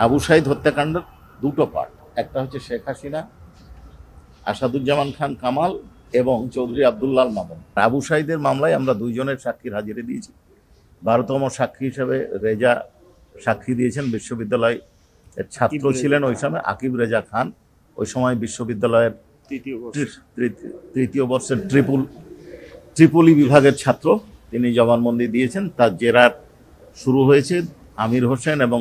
আবু সাইদ হত্যাকাণ্ডের দুটো পার্ট, একটা হচ্ছে শেখ হাসিনা, আসাদুজ্জামান খান কামাল এবং চৌধুরী আব্দুল্লাহ মামুন। আবু সাইদের মামলায় আমরা দুইজনের সাক্ষীর হাজিরা দিয়েছি। 12তম সাক্ষী হিসেবে রেজা সাক্ষী দিয়েছেন। বিশ্ববিদ্যালয় ছাত্র ছিলেন ওই সময়, আকিব রেজা খান, ওই সময় বিশ্ববিদ্যালয়ের তৃতীয় বর্ষের ট্রিপলি বিভাগের ছাত্র। তিনি জবানবন্দি দিয়েছেন। তার জেরার শুরু হয়েছে। আমির হোসেন এবং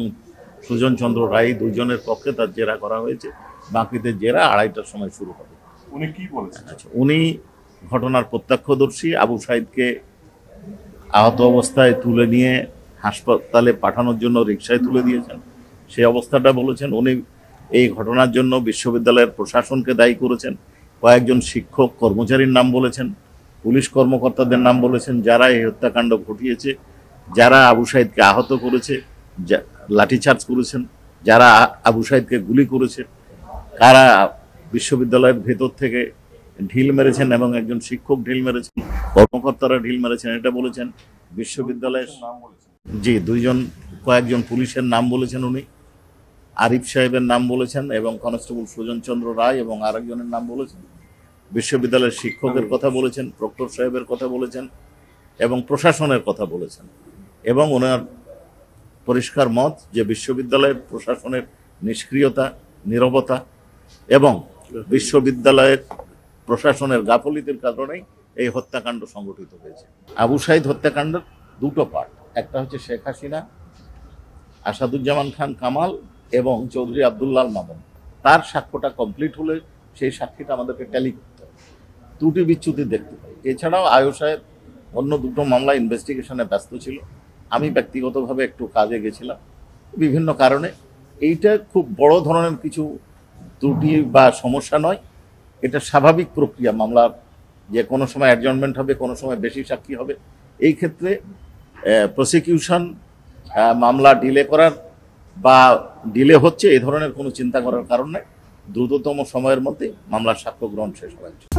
সুজন চন্দ্র রায় দুজনের পক্ষে তার জেরা করা হয়েছে। বাকিদের জেরা 2:30টার সময় শুরু হবে। উনি কি বলেছেন? উনি ঘটনার প্রত্যক্ষদর্শী। আবু সাইদকে আহত অবস্থায় তুলে নিয়ে হাসপাতালে পাঠানোর জন্য রিকশায় তুলে দিয়েছেন, সেই অবস্থাটা বলেছেন। উনি এই ঘটনার জন্য বিশ্ববিদ্যালয়ের প্রশাসনকে দায়ী করেছেন। কয়েকজন শিক্ষক কর্মচারীর নাম বলেছেন, পুলিশ কর্মকর্তাদের নাম বলেছেন, যারা এই হত্যাকাণ্ড ঘটিয়েছে, যারা আবু সাইদকে আহত করেছে, লাঠিচার্জ করেছেন, যারা আবু সাইদকে গুলি করেছে, কারা বিশ্ববিদ্যালয়ের ভেতর থেকে ঢিল মেরেছেন এবং একজন শিক্ষক ঢিল মেরেছেন, কর্মকর্তারা ঢিল মেরেছেন, এটা বলেছেন। বিশ্ববিদ্যালয়ের জি কয়েকজন পুলিশের নাম বলেছেন উনি। আরিফ সাহেবের নাম বলেছেন এবং কনস্টেবল সুজন চন্দ্র রায় এবং আরেকজনের নাম বলেছেন। বিশ্ববিদ্যালয়ের শিক্ষকের কথা বলেছেন, প্রক্টর সাহেবের কথা বলেছেন এবং প্রশাসনের কথা বলেছেন। এবং ওনার পরিষ্কার মত যে বিশ্ববিদ্যালয়ের প্রশাসনের নিষ্ক্রিয়তা, নীরবতা এবং বিশ্ববিদ্যালয়ের প্রশাসনের গাফলিতের কারণেই এই হত্যাকাণ্ড সংঘটিত হয়েছে। আবু সাইদ হত্যাকাণ্ডের দুটো পার্ট, একটা হচ্ছে শেখ হাসিনা, আসাদুজ্জামান খান কামাল এবং চৌধুরী আব্দুল্লাহ মামুন। তার সাক্ষ্যটা কমপ্লিট হলে সেই সাক্ষীটা আমাদেরকে ট্যালি করতে হবে, ত্রুটি বিচ্যুতি দেখতে পাই। এছাড়াও আয়ো সাহেব অন্য দুটো মামলা ইনভেস্টিগেশনে ব্যস্ত ছিল। আমি ব্যক্তিগতভাবে একটু কাজে গেছিলাম বিভিন্ন কারণে। এইটা খুব বড় ধরনের কিছু ত্রুটি বা সমস্যা নয়, এটা স্বাভাবিক প্রক্রিয়া মামলার, যে কোনো সময় অ্যাডজর্নমেন্ট হবে, কোনো সময় বেশি সাক্ষী হবে। এই ক্ষেত্রে প্রসিকিউশন মামলা ডিলে করার বা ডিলে হচ্ছে এই ধরনের কোনো চিন্তা করার কারণ নেই। দ্রুততম সময়ের মধ্যে মামলার সাক্ষ্য গ্রহণ শেষ হওয়া উচিত।